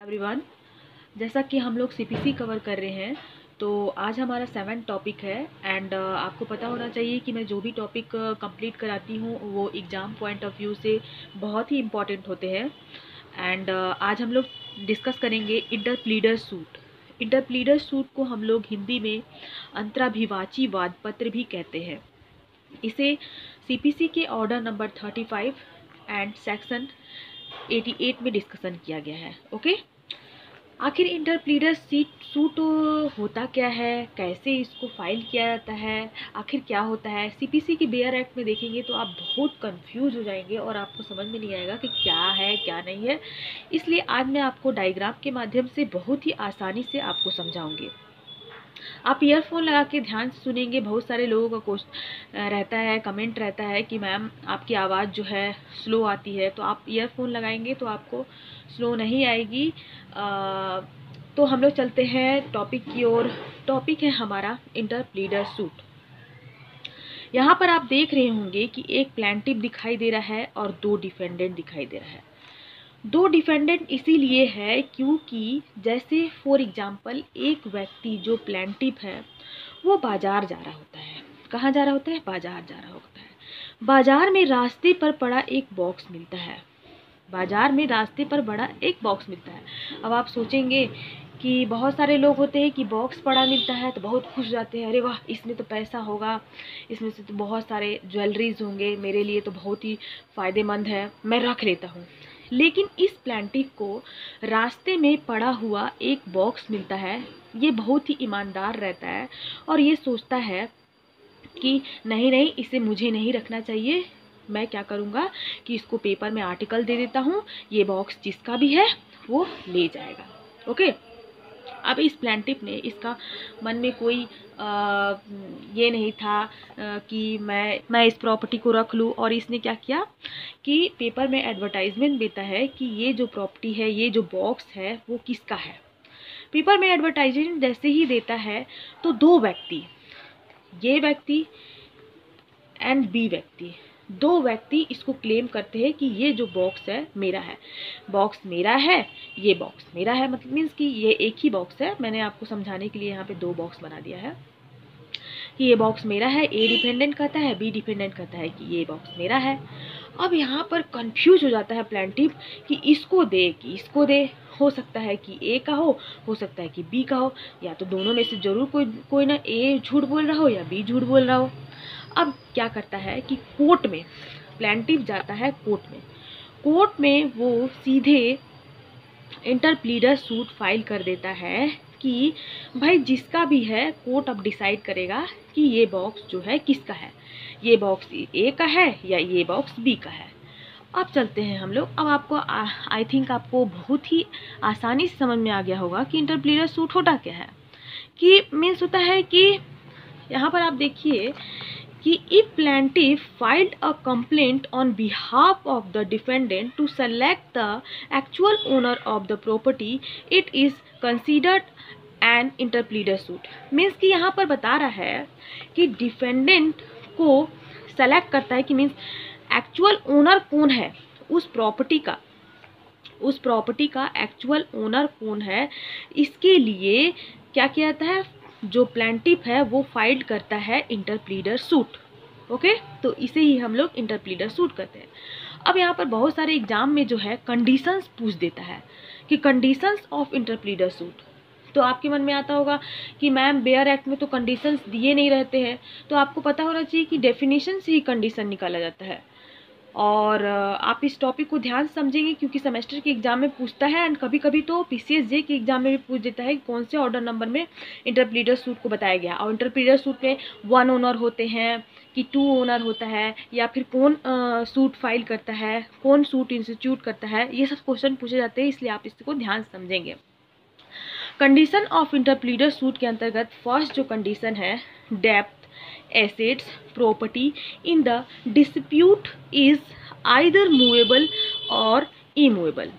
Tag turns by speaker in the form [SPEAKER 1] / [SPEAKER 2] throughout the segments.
[SPEAKER 1] Everyone, जैसा कि हम लोग सीपीसी कवर कर रहे हैं तो आज हमारा 7 टॉपिक है एंड आपको पता होना चाहिए कि मैं जो भी टॉपिक कंप्लीट कराती हूँ वो एग्ज़ाम पॉइंट ऑफ व्यू से बहुत ही इम्पॉर्टेंट होते हैं। एंड आज हम लोग डिस्कस करेंगे इंटरप्लीडर सूट। इंटरप्लीडर सूट को हम लोग हिंदी में अंतराभिवाची वादपत्र भी कहते हैं। इसे सीपीसी के ऑर्डर नंबर 35 एंड सेक्शन 88 में डिस्कशन किया गया है। ओके, आखिर इंटरप्लीडर सूट होता क्या है, कैसे इसको फाइल किया जाता है, आखिर क्या होता है। सीपीसी के बेयर एक्ट में देखेंगे तो आप बहुत कंफ्यूज हो जाएंगे और आपको समझ में नहीं आएगा कि क्या है क्या नहीं है। इसलिए आज मैं आपको डायग्राम के माध्यम से बहुत ही आसानी से आपको समझाऊंगी। आप ईयरफोन लगा के ध्यान से सुनेंगे। बहुत सारे लोगों का क्वेश्चन रहता है, कमेंट रहता है कि मैम आपकी आवाज़ जो है स्लो आती है, तो आप ईयरफोन लगाएंगे तो आपको स्लो नहीं आएगी। तो हम लोग चलते हैं टॉपिक की ओर। टॉपिक है हमारा इंटरप्लीडर सूट। यहाँ पर आप देख रहे होंगे कि एक प्लेंटिफ दिखाई दे रहा है और 2 डिफेंडेंट दिखाई दे रहा है। 2 डिफेंडेंट इसीलिए है क्योंकि जैसे फॉर एग्जांपल एक व्यक्ति जो प्लेंटिफ है वो बाजार जा रहा होता है। कहाँ जा रहा होता है? बाजार जा रहा होता है। बाजार में रास्ते पर पड़ा एक बॉक्स मिलता है। बाजार में रास्ते पर बड़ा एक बॉक्स मिलता है। अब आप सोचेंगे कि बहुत सारे लोग होते हैं कि बॉक्स पड़ा मिलता है तो बहुत खुश जाते हैं, अरे वाह इसमें तो पैसा होगा, इसमें से तो बहुत सारे ज्वेलरीज होंगे, मेरे लिए तो बहुत ही फ़ायदेमंद है, मैं रख लेता हूँ। लेकिन इस प्लेंटिफ को रास्ते में पड़ा हुआ एक बॉक्स मिलता है। ये बहुत ही ईमानदार रहता है और ये सोचता है कि नहीं नहीं, इसे मुझे नहीं रखना चाहिए। मैं क्या करूँगा कि इसको पेपर में आर्टिकल दे देता हूँ, ये बॉक्स जिसका भी है वो ले जाएगा। ओके, अब इस प्लेंटिफ ने, इसका मन में कोई ये नहीं था कि मैं इस प्रॉपर्टी को रख लूँ। और इसने क्या किया कि पेपर में एडवर्टाइजमेंट देता है कि ये जो प्रॉपर्टी है, ये जो बॉक्स है वो किसका है। पेपर में एडवर्टाइजमेंट जैसे ही देता है तो 2 व्यक्ति, ये व्यक्ति एंड बी व्यक्ति, 2 व्यक्ति इसको क्लेम करते हैं कि ये जो बॉक्स है मेरा है, बॉक्स मेरा है, ये बॉक्स मेरा है। मतलब मीन्स कि ये एक ही बॉक्स है। मैंने आपको समझाने के लिए यहाँ पे 2 बॉक्स बना दिया है कि ये बॉक्स मेरा है। ए डिपेंडेंट कहता है, बी डिपेंडेंट कहता है कि ये बॉक्स मेरा है। अब यहाँ पर कंफ्यूज हो जाता है प्लेंटिफ कि इसको दे कि इसको दे। हो सकता है कि ए का हो सकता है कि बी का हो, या तो दोनों में से जरूर कोई ना ए झूठ बोल रहा हो या बी झूठ बोल रहा हो। अब क्या करता है कि कोर्ट में प्लेंटिफ जाता है। कोर्ट में वो सीधे इंटरप्लीडर सूट फाइल कर देता है कि भाई जिसका भी है, कोर्ट अब डिसाइड करेगा कि ये बॉक्स जो है किसका है, ये बॉक्स ए का है या ये बॉक्स बी का है। अब चलते हैं हम लोग। अब आपको आई थिंक आपको बहुत ही आसानी से समझ में आ गया होगा कि इंटरप्लीडर सूट होता क्या है। कि मीन्स होता है कि यहाँ पर आप देखिए कि if plaintiff filed a complaint on behalf of the defendant to select the actual owner of the property, it is considered an interpleader suit। Means कि यहाँ पर बता रहा है कि डिफेंडेंट को सेलेक्ट करता है कि मीन्स एक्चुअल ओनर कौन है उस प्रॉपर्टी का एक्चुअल ओनर कौन है। इसके लिए क्या किया जाता है, जो प्लेंटिफ है वो फाइल करता है इंटरप्लीडर सूट। ओके, तो इसे ही हम लोग इंटरप्लीडर सूट करते हैं। अब यहाँ पर बहुत सारे एग्जाम में जो है कंडीशंस पूछ देता है कि कंडीशंस ऑफ इंटरप्लीडर सूट। तो आपके मन में आता होगा कि मैम बेयर एक्ट में तो कंडीशंस दिए नहीं रहते हैं। तो आपको पता होना चाहिए कि डेफिनेशन से ही कंडीशन निकाला जाता है। और आप इस टॉपिक को ध्यान से समझेंगे क्योंकि सेमेस्टर के एग्जाम में पूछता है एंड कभी कभी तो पीसीएसजे के एग्जाम में भी पूछ देता है कि कौन से ऑर्डर नंबर में इंटरप्लीडर सूट को बताया गया। और इंटरप्लीडर सूट में 1 ओनर होते हैं कि 2 ओनर होता है, या फिर कौन सूट फाइल करता है, कौन सूट इंस्टीट्यूट करता है, ये सब क्वेश्चन पूछे जाते हैं। इसलिए आप इसको ध्यान से समझेंगे। कंडीशन ऑफ इंटरप्लीडर सूट के अंतर्गत फर्स्ट जो कंडीशन है, depth assets property in the dispute is either movable और इमूवेबल।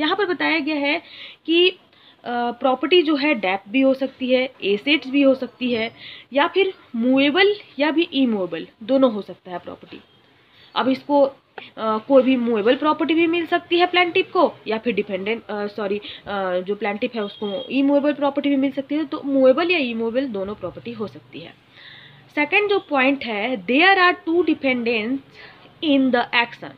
[SPEAKER 1] यहाँ पर बताया गया है कि प्रॉपर्टी जो है डेप्थ भी हो सकती है, एसेट्स भी हो सकती है, या फिर मूवेबल या भी इमूवेबल, दोनों हो सकता है प्रॉपर्टी। अब इसको कोई भी मूवेबल प्रॉपर्टी भी मिल सकती है प्लांटिफ को, या फिर जो प्लांटिफ है उसको इमूवेबल प्रॉपर्टी भी मिल सकती है। तो मूवेबल या इमूवेबल दोनों प्रॉपर्टी हो सकती है। सेकंड जो पॉइंट है, there are two dependents in the action.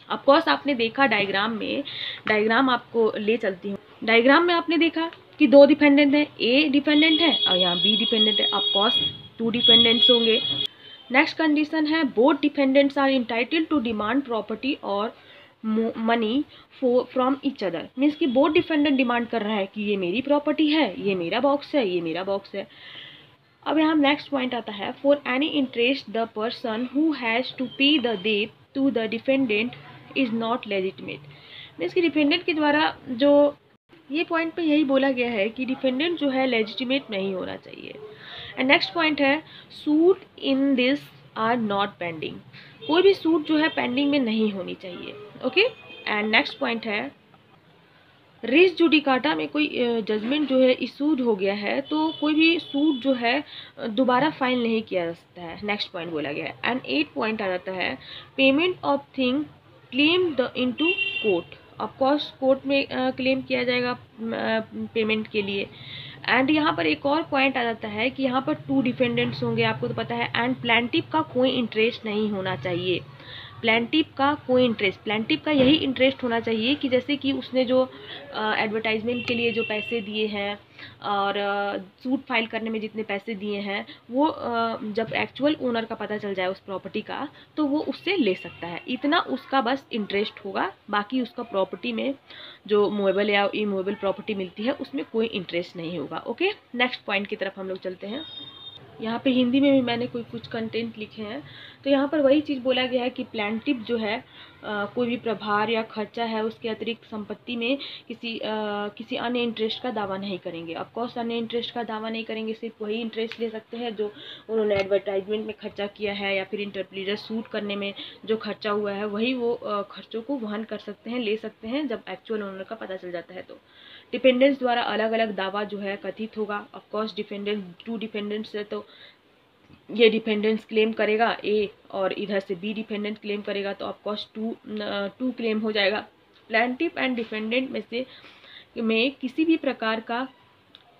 [SPEAKER 1] Of course आपने देखा डायग्राम में, डायग्राम आपको ले चलती हूँ। डायग्राम में आपने देखा कि दो डिपेंडेंट है, ए डिपेंडेंट है और यहाँ बी डिपेंडेंट है। ऑफकोर्स टू डिपेंडेंट्स होंगे। नेक्स्ट कंडीशन है, both dependents are entitled to demand property or money from each other. Means कि बोथ डिपेंडेंट डिमांड कर रहा है कि ये मेरी प्रॉपर्टी है, ये मेरा बॉक्स है, ये मेरा बॉक्स है। अब यहाँ नेक्स्ट पॉइंट आता है, for any interest the person who has to pay the debt to the dependent is not legitimate. Means कि डिपेंडेंट के द्वारा जो ये पॉइंट पे यही बोला गया है कि डिपेंडेंट जो है लेजिटिमेट नहीं होना चाहिए। एंड नेक्स्ट पॉइंट है, suit in this are not pending. कोई भी सूट जो है पेंडिंग में नहीं होनी चाहिए। ओके। एंड नेक्स्ट पॉइंट है, रेस जुडिकाटा में कोई जजमेंट जो है इशूड हो गया है तो कोई भी सूट जो है दोबारा फाइल नहीं किया जा सकता है। नेक्स्ट पॉइंट बोला गया है। एंड 8 पॉइंट आ जाता है, payment of thing claim the into court. Of course court में क्लेम किया जाएगा पेमेंट के लिए। एंड यहाँ पर एक और पॉइंट आ जाता है कि यहाँ पर टू डिफेंडेंट्स होंगे, आपको तो पता है। एंड प्लांटिफ का कोई इंटरेस्ट नहीं होना चाहिए। प्लांटिफ का कोई इंटरेस्ट, प्लांटिफ का यही इंटरेस्ट होना चाहिए कि जैसे कि उसने जो एडवर्टाइजमेंट के लिए जो पैसे दिए हैं और सूट फाइल करने में जितने पैसे दिए हैं वो जब एक्चुअल ओनर का पता चल जाए उस प्रॉपर्टी का तो वो उससे ले सकता है। इतना उसका बस इंटरेस्ट होगा, बाकी उसका प्रॉपर्टी में जो मूवेबल या इमूवेबल प्रॉपर्टी मिलती है उसमें कोई इंटरेस्ट नहीं होगा। ओके। नेक्स्ट पॉइंट की तरफ हम लोग चलते हैं। यहाँ पे हिंदी में भी मैंने कुछ कंटेंट लिखे हैं। तो यहाँ पर वही चीज़ बोला गया है कि प्लांटिफ जो है कोई भी प्रभार या खर्चा है उसके अतिरिक्त संपत्ति में किसी अन्य इंटरेस्ट का दावा नहीं करेंगे। ऑफकोर्स अन्य इंटरेस्ट का दावा नहीं करेंगे, सिर्फ वही इंटरेस्ट ले सकते हैं जो उन्होंने एडवर्टाइजमेंट में खर्चा किया है या फिर इंटरप्लीडर सूट करने में जो खर्चा हुआ है वही वो खर्चों को वहन कर सकते हैं, ले सकते हैं जब एक्चुअल ओनर का पता चल जाता है। तो डिपेंडेंट्स द्वारा अलग अलग दावा जो है कथित होगा। ऑफकोर्स टू डिपेंडेंट्स है तो ये डिपेंडेंस क्लेम करेगा ए और इधर से बी डिपेंडेंट क्लेम करेगा तो ऑफकोर्स टू क्लेम हो जाएगा। प्लांटिफ एंड डिपेंडेंट में किसी भी प्रकार का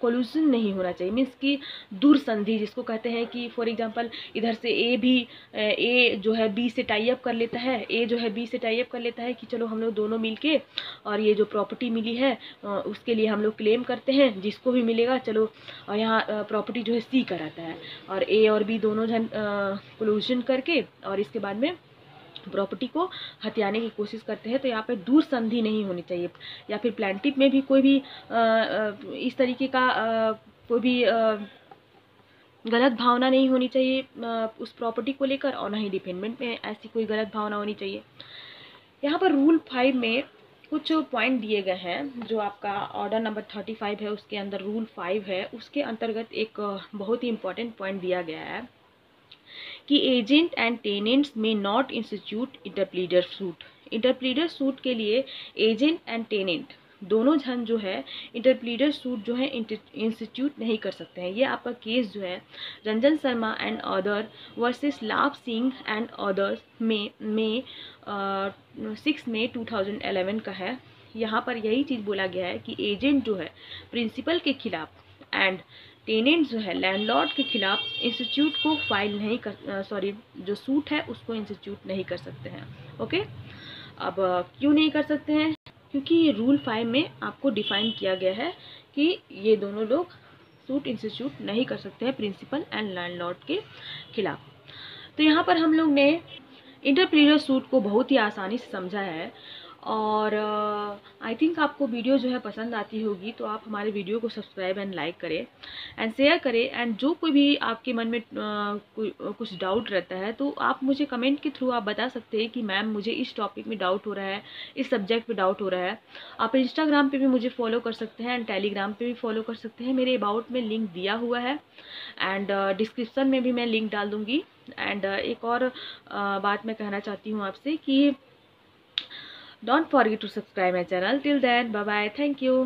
[SPEAKER 1] कोल्यूशन नहीं होना चाहिए। मीन्स कि दूर संधि जिसको कहते हैं कि फॉर एग्जांपल इधर से ए जो है बी से टाई अप कर लेता है, ए जो है बी से टाई अप कर लेता है कि चलो हम लोग दोनों मिलके और ये जो प्रॉपर्टी मिली है उसके लिए हम लोग क्लेम करते हैं, जिसको भी मिलेगा चलो। और यहाँ प्रॉपर्टी जो है सी कराता है और ए और बी दोनों जन कोल्यूशन करके और इसके बाद में प्रॉपर्टी को हथियाने की कोशिश करते हैं। तो यहाँ पे दूर संधि नहीं होनी चाहिए। या फिर प्लांटिफ में भी कोई भी इस तरीके का कोई भी गलत भावना नहीं होनी चाहिए उस प्रॉपर्टी को लेकर, और ना ही डिपेंडेंट में ऐसी कोई गलत भावना होनी चाहिए। यहाँ पर रूल 5 में कुछ पॉइंट दिए गए हैं जो आपका ऑर्डर नंबर 35 है उसके अंदर रूल 5 है, उसके अंतर्गत एक बहुत ही इंपॉर्टेंट पॉइंट दिया गया है कि एजेंट एंड टेनेंट्स में नॉट इंस्टीट्यूट इंटरप्लीडर सूट। इंटरप्लीडर सूट के लिए एजेंट एंड टेनेंट दोनों जन जो है इंटरप्लीडर सूट जो है इंस्टीट्यूट नहीं कर सकते हैं। ये आपका केस जो है Ranjan Sharma and other versus लाभ सिंह एंड अदर्स में 6 मई 2011 का है। यहाँ पर यही चीज़ बोला गया है कि एजेंट जो है प्रिंसिपल के खिलाफ एंड टेनेंट जो है लैंडलॉर्ड के खिलाफ इंस्टीट्यूट को फाइल नहीं कर जो सूट है उसको इंस्टीट्यूट नहीं कर सकते हैं। ओके। अब क्यों नहीं कर सकते हैं? क्योंकि ये रूल 5 में आपको डिफाइन किया गया है कि ये दोनों लोग सूट इंस्टीट्यूट नहीं कर सकते हैं प्रिंसिपल एंड लैंडलॉर्ड के खिलाफ। तो यहाँ पर हम लोग ने इंटरप्लीडर सूट को बहुत ही आसानी से समझा है और आई थिंक आपको वीडियो जो है पसंद आती होगी। तो आप हमारे वीडियो को सब्सक्राइब एंड लाइक करें एंड शेयर करें। एंड जो कोई भी आपके मन में कुछ डाउट रहता है तो आप मुझे कमेंट के थ्रू आप बता सकते हैं कि मैम मुझे इस टॉपिक में डाउट हो रहा है, इस सब्जेक्ट पे डाउट हो रहा है। आप इंस्टाग्राम पे भी मुझे फॉलो कर सकते हैं एंड टेलीग्राम पे भी फॉलो कर सकते हैं। मेरे अबाउट में लिंक दिया हुआ है एंड डिस्क्रिप्शन में भी मैं लिंक डाल दूँगी। एंड एक और बात मैं कहना चाहती हूँ आपसे कि don't forget to subscribe my channel. Till then, bye bye. Thank you.